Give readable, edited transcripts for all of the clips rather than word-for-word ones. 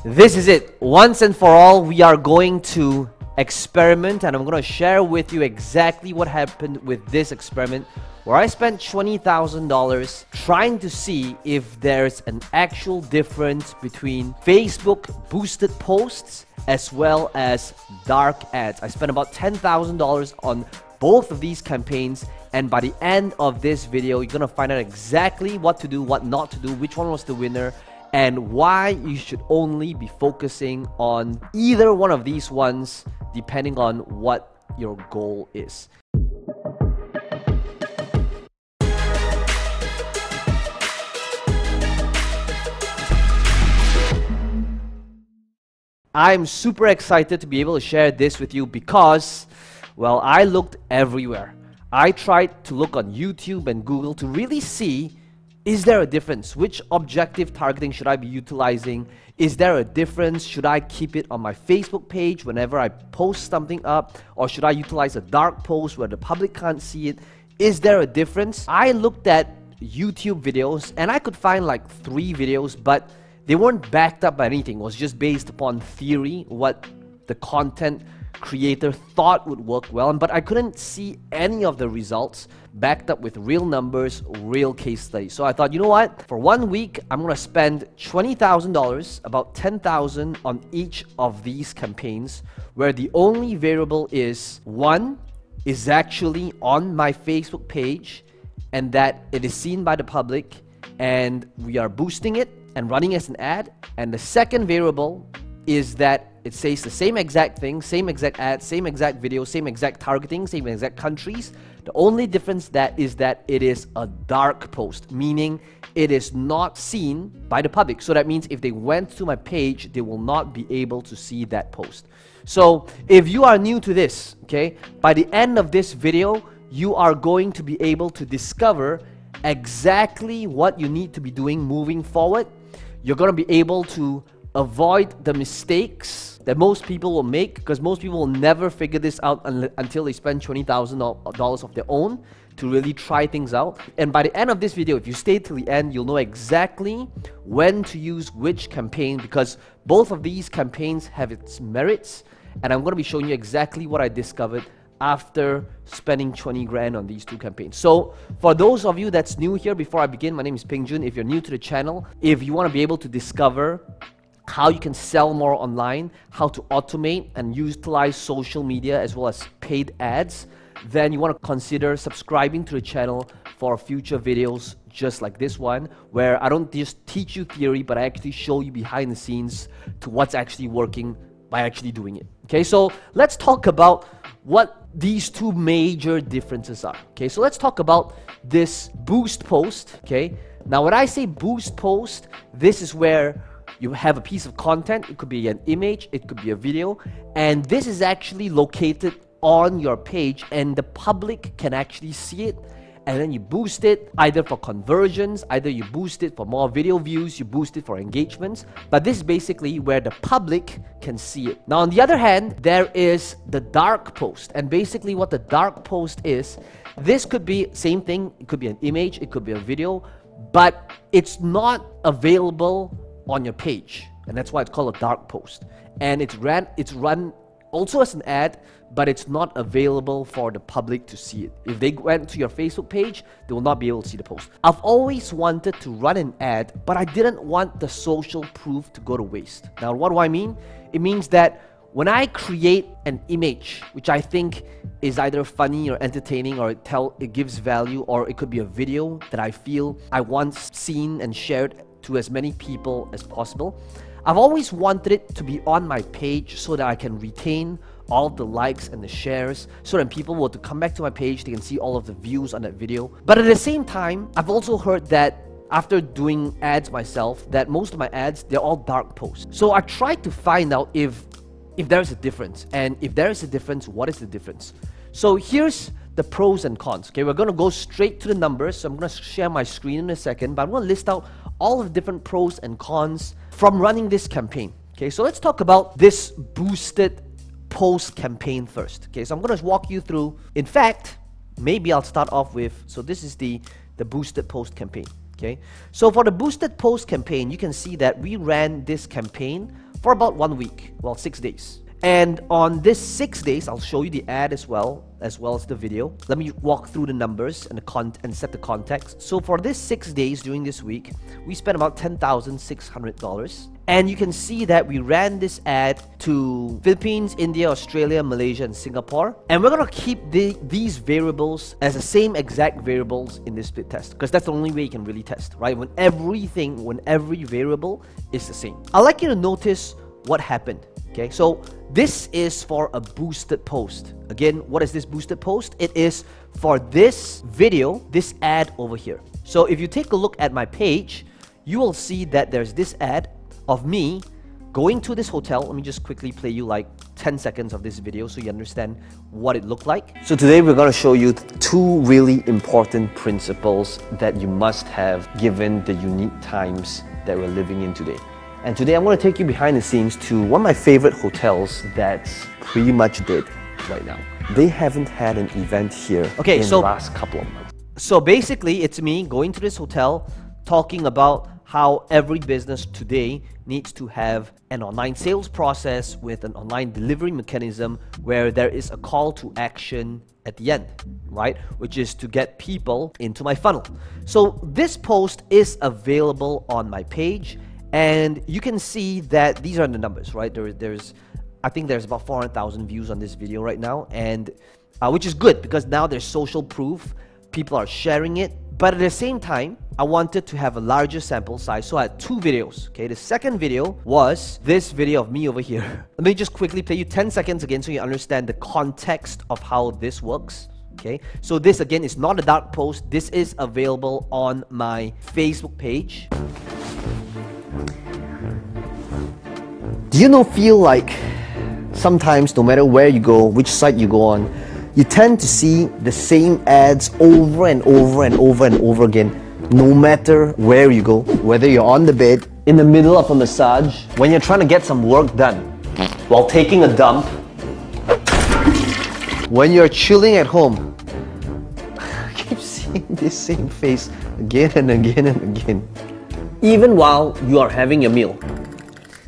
This is it. Once and for all, we are going to experiment, and I'm going to share with you exactly what happened with this experiment where I spent $20,000 trying to see if there's an actual difference between Facebook boosted posts as well as dark ads. I spent about $10,000 on both of these campaigns, and by the end of this video, you're going to find out exactly what to do, what not to do, which one was the winner, and why you should only be focusing on either one of these ones depending on what your goal is. I'm super excited to be able to share this with you because, well, I looked everywhere. I tried to look on YouTube and Google to really see, is there a difference? Which objective targeting should I be utilizing? Is there a difference? Should I keep it on my Facebook page whenever I post something up? Or should I utilize a dark post where the public can't see it? Is there a difference? I looked at YouTube videos and I could find like 3 videos, but they weren't backed up by anything. It was just based upon theory, what the content creator thought would work well, but I couldn't see any of the results backed up with real numbers, real case studies. So I thought, you know what? For 1 week, I'm going to spend $20,000, about $10,000 on each of these campaigns, where the only variable is one is actually on my Facebook page and that it is seen by the public and we are boosting it and running as an ad. And the second variable is that it says the same exact thing, same exact ad, same exact video, same exact targeting, same exact countries. The only difference that is that it is a dark post, meaning it is not seen by the public. So that means if they went to my page, they will not be able to see that post. So if you are new to this, okay, by the end of this video, you are going to be able to discover exactly what you need to be doing moving forward. You're going to be able to avoid the mistakes that most people will make, because most people will never figure this out until they spend $20,000 of their own to really try things out. And by the end of this video, if you stay till the end, you'll know exactly when to use which campaign, because both of these campaigns have its merits, and I'm going to be showing you exactly what I discovered after spending 20 grand on these 2 campaigns. So for those of you that's new here, before I begin, my name is Peng Joon. If you're new to the channel, if you want to be able to discover how you can sell more online, how to automate and utilize social media as well as paid ads, then you want to consider subscribing to the channel for future videos just like this one, where I don't just teach you theory, but I actually show you behind the scenes to what's actually working by actually doing it. Okay, so let's talk about what these 2 major differences are. Okay, so let's talk about this boost post. Okay, now when I say boost post, this is where you have a piece of content. It could be an image, it could be a video, and this is actually located on your page and the public can actually see it, and then you boost it either for conversions, either you boost it for more video views, you boost it for engagements, but this is basically where the public can see it. Now on the other hand, there is the dark post, and basically what the dark post is, this could be same thing, it could be an image, it could be a video, but it's not available on your page, and that's why it's called a dark post, and it's run also as an ad, but it's not available for the public to see it. If they went to your Facebook page, they will not be able to see the post. I've always wanted to run an ad, but I didn't want the social proof to go to waste. Now, what do I mean? It means that when I create an image, which I think is either funny or entertaining, or it gives value, or it could be a video that I feel I want seen and shared to as many people as possible, I've always wanted it to be on my page so that I can retain all of the likes and the shares, so that people will to come back to my page, they can see all of the views on that video. But at the same time, I've also heard that after doing ads myself, that most of my ads, they're all dark posts. So I tried to find out if there's a difference, and if there is a difference, what is the difference? So here's the pros and cons. Okay, we're going to go straight to the numbers. So I'm going to share my screen in a second, but I'm going to list out all of the different pros and cons from running this campaign. Okay, so let's talk about this boosted post campaign first. Okay, so I'm going to walk you through. In fact, maybe I'll start off with, so this is the boosted post campaign. Okay, so for the boosted post campaign, you can see that we ran this campaign for about 1 week, well, 6 days. And on this 6 days, I'll show you the ad as well as the video. Let me walk through the numbers and set the context. So for this 6 days during this week, we spent about $10,600. And you can see that we ran this ad to Philippines, India, Australia, Malaysia, and Singapore. And we're gonna keep these variables as the same exact variables in this split test, because that's the only way you can really test, right? When every variable is the same. I'd like you to notice what happened. Okay, so this is for a boosted post. Again, what is this boosted post? It is for this video, this ad over here. So if you take a look at my page, you will see that there's this ad of me going to this hotel. Let me just quickly play you like 10 seconds of this video so you understand what it looked like. So today we're going to show you two really important principles that you must have given the unique times that we're living in today. And today I'm going to take you behind the scenes to one of my favorite hotels that's pretty much dead right now. They haven't had an event here in the last couple of months. So basically, it's me going to this hotel talking about how every business today needs to have an online sales process with an online delivery mechanism where there is a call to action at the end, right? Which is to get people into my funnel. So this post is available on my page. And you can see that these are the numbers, right? I think there's about 400,000 views on this video right now, and which is good because now there's social proof. People are sharing it. But at the same time, I wanted to have a larger sample size, so I had two videos. Okay, the second video was this video of me over here. Let me just quickly play you 10 seconds again so you understand the context of how this works. Okay, so this again is not a dark post. This is available on my Facebook page. Do you feel like sometimes no matter where you go, which site you go on, you tend to see the same ads over and over and over and over again, no matter where you go, whether you're on the bed, in the middle of a massage, when you're trying to get some work done, while taking a dump, when you're chilling at home. I keep seeing this same face again and again and again, even while you are having your meal.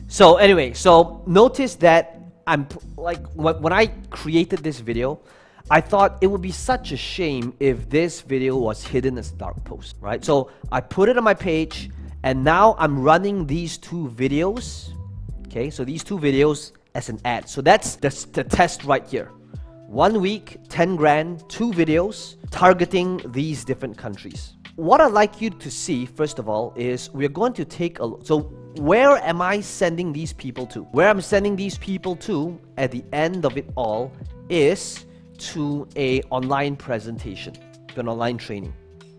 So anyway, so notice that I'm like, when I created this video, I thought it would be such a shame if this video was hidden as a dark post, right? So I put it on my page, and now I'm running these two videos, okay? So these two videos as an ad. So that's the test right here. 1 week, 10 grand, 2 videos targeting these different countries. What I'd like you to see, first of all, is we're going to take a look. So where am I sending these people to? Where I'm sending these people to at the end of it all is to an online presentation, to an online training,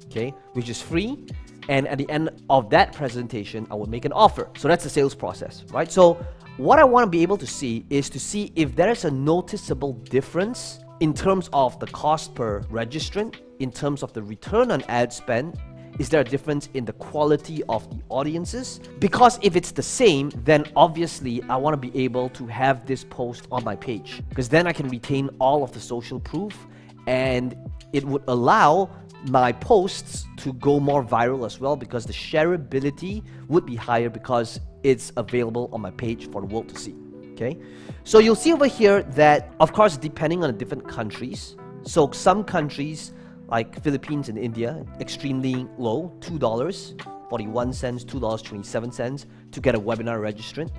okay, which is free. And at the end of that presentation, I will make an offer. So that's the sales process, right? So what I want to be able to see is to see if there is a noticeable difference in terms of the cost per registrant, in terms of the return on ad spend. Is there a difference in the quality of the audiences? Because if it's the same, then obviously I want to be able to have this post on my page, because then I can retain all of the social proof, and it would allow my posts to go more viral as well, because the shareability would be higher because it's available on my page for the world to see. Okay, so you'll see over here that, of course, depending on the different countries, so some countries like Philippines and India, extremely low, $2.41, $2.27 to get a webinar registrant.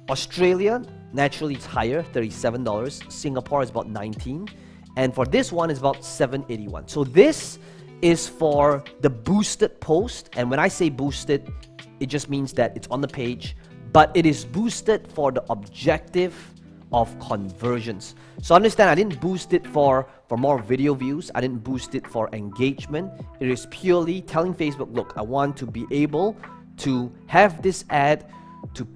Australia, naturally it's higher, $37. Singapore is about 19, and for this one is about $7.81. So this is for the boosted post, and when I say boosted, it just means that it's on the page, but it is boosted for the objective of conversions. So understand, I didn't boost it for more video views. I didn't boost it for engagement. It is purely telling Facebook, look, I want to be able to have this ad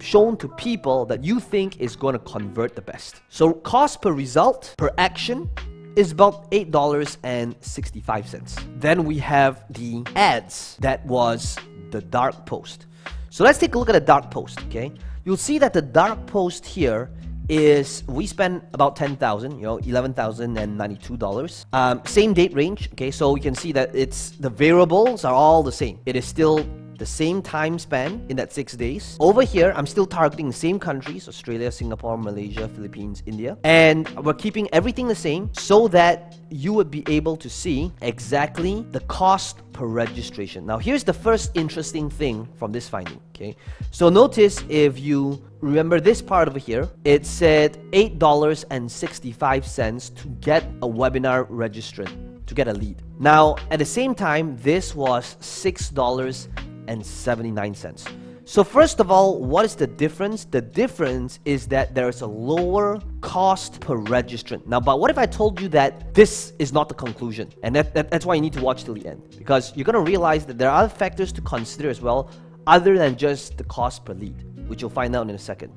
shown to people that you think is going to convert the best. So cost per result, per action, is about $8.65. Then we have the ads. That was the dark post. So let's take a look at the dark post, okay? You'll see that the dark post here is, we spent about $10,000, $11,092. Same date range, okay? So you can see that the variables are all the same. It is still the same time span in that 6 days. Over here, I'm still targeting the same countries: Australia, Singapore, Malaysia, Philippines, India. And we're keeping everything the same so that you would be able to see exactly the cost per registration. Now, here's the first interesting thing from this finding, okay? So notice, if you remember this part over here, it said $8.65 to get a webinar registrant, to get a lead. Now, at the same time, this was $6.79. So first of all, what is the difference? The difference is that there is a lower cost per registrant. Now, but what if I told you that this is not the conclusion? And that's why you need to watch till the end, because you're going to realize that there are other factors to consider as well, other than just the cost per lead, which you'll find out in a second.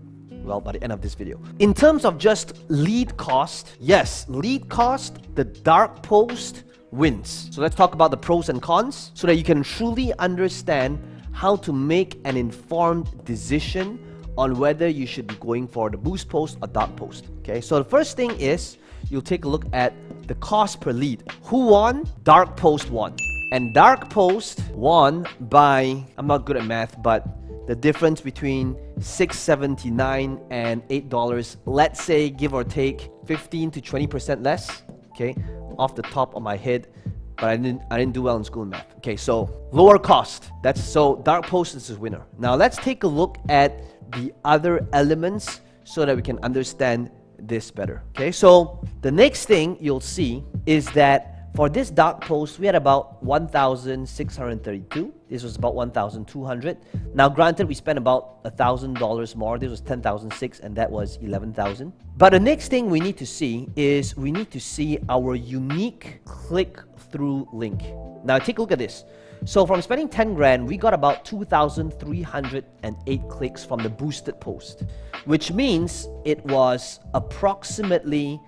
Well, by the end of this video. In terms of just lead cost, yes, lead cost, the dark post wins. So let's talk about the pros and cons so that you can truly understand how to make an informed decision on whether you should be going for the boost post or dark post. Okay, so the first thing is you'll take a look at the cost per lead. Who won? Dark post won. And dark post won by, I'm not good at math, but the difference between $6.79 and $8, let's say, give or take 15 to 20% less, okay, off the top of my head. But I didn't do well in school in math. Okay, so lower cost. So dark post is the winner. Now let's take a look at the other elements so that we can understand this better. Okay, so the next thing you'll see is that for this dark post, we had about 1,632. This was about 1,200. Now, granted, we spent about $1,000 more. This was 10,006, and that was 11,000. But the next thing we need to see is we need to see our unique click-through link. Now, take a look at this. So from spending 10 grand, we got about 2,308 clicks from the boosted post, which means it was approximately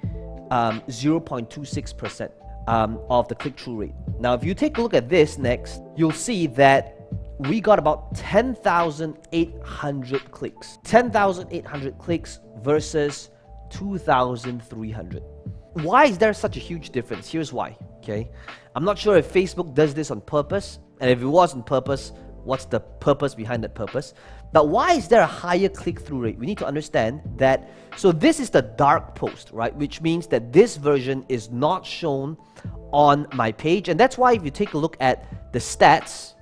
0.26%. Of the click-through rate. Now, if you take a look at this next, you'll see that we got about 10,800 clicks. 10,800 clicks versus 2,300. Why is there such a huge difference? Here's why, okay? I'm not sure if Facebook does this on purpose, and if it was on purpose, what's the purpose behind that purpose? But why is there a higher click-through rate? We need to understand that. So this is the dark post, right? Which means that this version is not shown on my page. And that's why if you take a look at the stats,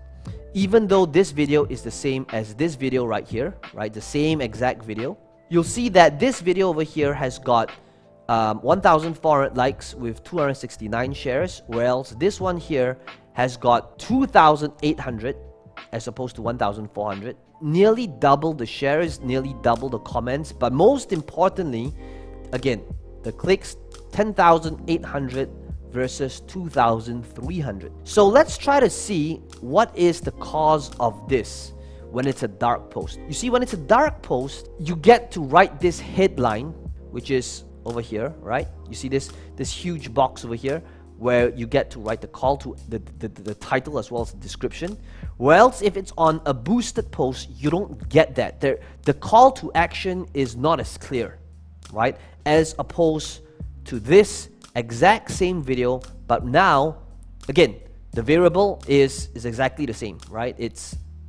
even though this video is the same as this video right here, right? The same exact video, you'll see that this video over here has got 1,400 likes with 269 shares, whereas this one here has got 2,800 as opposed to 1,400. Nearly double the shares, nearly double the comments, but most importantly, again, the clicks, 10,800 versus 2,300. So let's try to see what is the cause of this when it's a dark post. You see, when it's a dark post, you get to write this headline, which is over here, right? You see this huge box over here, where you get to write the call to the title as well as the description. Whereas if it's on a boosted post, you don't get that. The call to action is not as clear, right? As opposed to this exact same video, but now, again, the variable is exactly the same, right?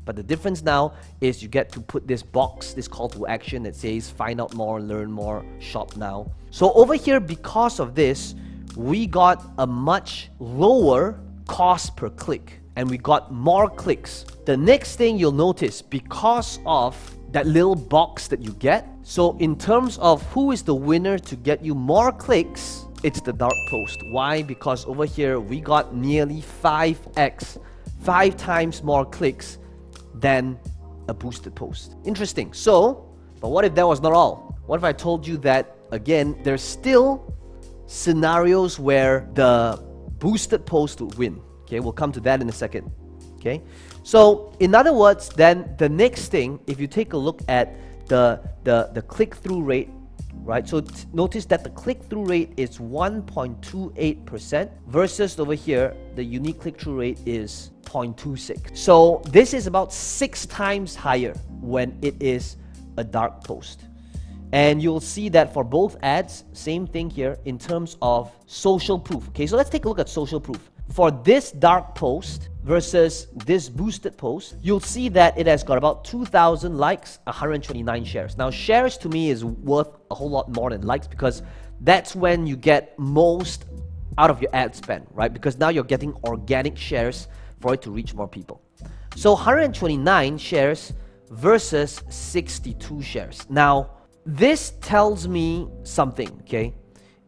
But the difference now is you get to put this box, this call to action that says find out more, learn more, shop now. So over here, because of this, we got a much lower cost per click and we got more clicks. The next thing you'll notice, because of that little box that you get, so in terms of who is the winner to get you more clicks, it's the dark post. Why? Because over here we got nearly 5x, 5 times more clicks than a boosted post. Interesting. So, but what if that was not all? What if I told you that, again, there's still scenarios where the boosted post would win? Okay, we'll come to that in a second. Okay, so in other words, then the next thing, if you take a look at the click-through rate, right? So notice that the click-through rate is 1.28% versus over here, the unique click-through rate is 0.26. So this is about 6 times higher when it is a dark post. And you'll see that for both ads, same thing here in terms of social proof. Okay, so let's take a look at social proof. For this dark post versus this boosted post, you'll see that it has got about 2,000 likes, 129 shares. Now, shares to me is worth a whole lot more than likes, because that's when you get most out of your ad spend, right? Because now you're getting organic shares for it to reach more people. So 129 shares versus 62 shares. Now, this tells me something, okay?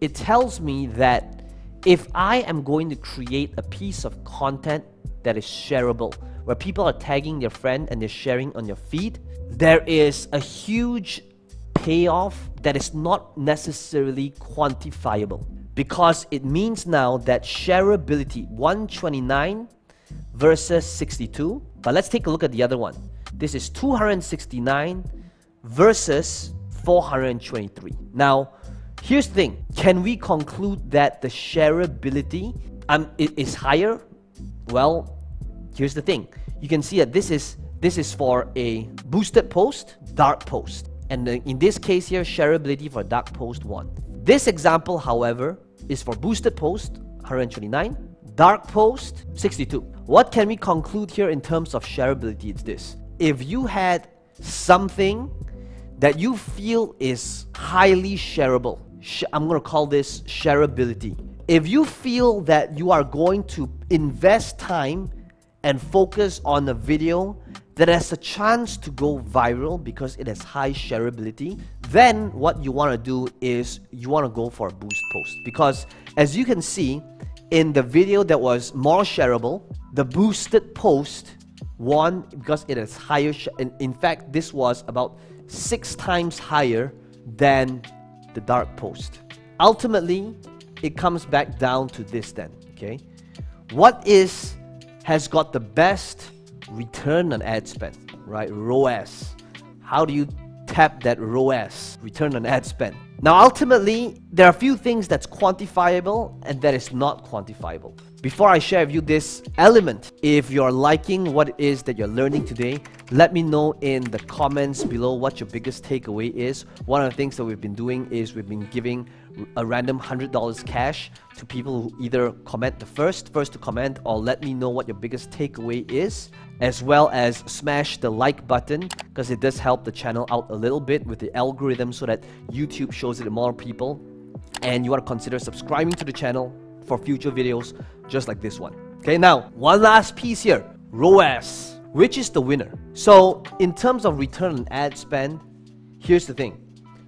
It tells me that if I am going to create a piece of content that is shareable, where people are tagging their friend and they're sharing on your feed, there is a huge payoff that is not necessarily quantifiable, because it means now that shareability, 129 versus 62, but let's take a look at the other one. This is 269 versus 423. Now, here's the thing. Can we conclude that the shareability is higher? Well, here's the thing. You can see that this is for a boosted post, dark post. And in this case here, shareability for dark post 1. This example, however, is for boosted post, 129, dark post, 62. What can we conclude here in terms of shareability? It's this. If you had something that you feel is highly shareable, I'm going to call this shareability. If you feel that you are going to invest time and focus on a video that has a chance to go viral because it has high shareability, then what you want to do is you want to go for a boost post. Because as you can see, in the video that was more shareable, the boosted post won because it has higher in fact, this was about 6 times higher than the dark post. Ultimately, it comes back down to this then, okay? What has got the best return on ad spend, right? ROAS. How do you tap that ROAS, return on ad spend? Now, ultimately, there are a few things that's quantifiable and that is not quantifiable. Before I share with you this element, if you're liking what it is that you're learning today, let me know in the comments below what your biggest takeaway is. One of the things that we've been doing is we've been giving a random $100 cash to people who either comment the first to comment, or let me know what your biggest takeaway is, as well as smash the like button, because it does help the channel out a little bit with the algorithm so that YouTube shows it to more people. And you want to consider subscribing to the channel for future videos just like this one. Okay, now one last piece here, ROAS. Which is the winner? So in terms of return on ad spend, here's the thing.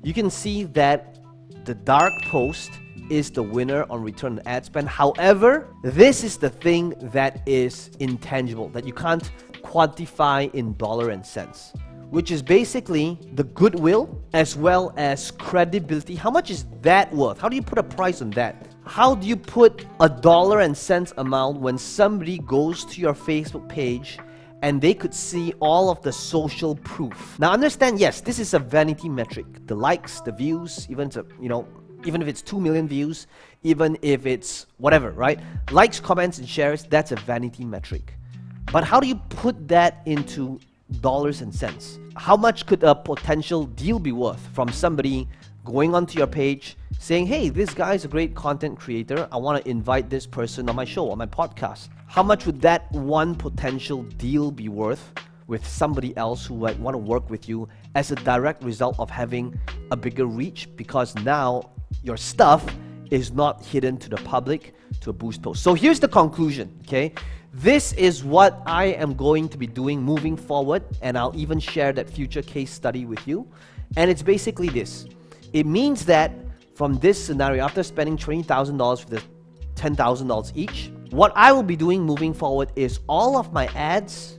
You can see that the dark post is the winner on return on ad spend. However, this is the thing that is intangible, that you can't quantify in dollars and cents, which is basically the goodwill as well as credibility. How much is that worth? How do you put a price on that? How do you put a dollar and cents amount when somebody goes to your Facebook page and they could see all of the social proof? Now understand, yes, this is a vanity metric. The likes, the views, even if it's 2 million views, even if it's whatever, right? Likes, comments, and shares, that's a vanity metric. But how do you put that into dollars and cents? How much could a potential deal be worth from somebody going onto your page saying, hey, this guy's a great content creator, I want to invite this person on my show, on my podcast? How much would that one potential deal be worth with somebody else who might want to work with you as a direct result of having a bigger reach, because now your stuff is not hidden to the public to a boost post? So here's the conclusion, okay? This is what I am going to be doing moving forward, and I'll even share that future case study with you. And it's basically this. It means that from this scenario, after spending $20,000 for the $10,000 each, what I will be doing moving forward is all of my ads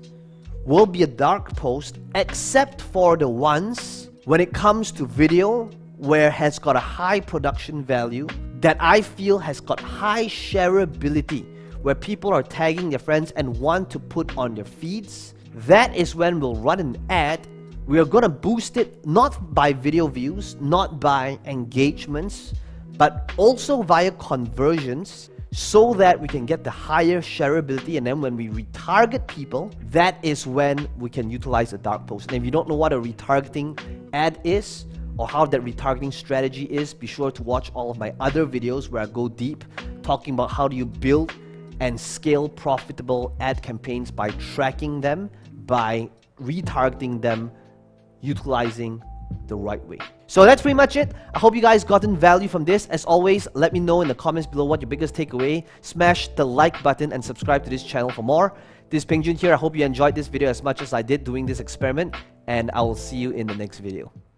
will be a dark post, except for the ones when it comes to video where it has got a high production value, that I feel has got high shareability, where people are tagging their friends and want to put on their feeds. That is when we'll run an ad. We are going to boost it not by video views, not by engagements, but also via conversions, so that we can get the higher shareability. And then when we retarget people, that is when we can utilize a dark post. And if you don't know what a retargeting ad is, or how that retargeting strategy is, be sure to watch all of my other videos where I go deep talking about how do you build and scale profitable ad campaigns by tracking them, by retargeting them, utilizing the right way. So that's pretty much it. I hope you guys gotten value from this. As always, let me know in the comments below what your biggest takeaway. Smash the like button and subscribe to this channel for more. This is Peng Joon here. I hope you enjoyed this video as much as I did doing this experiment, and I will see you in the next video.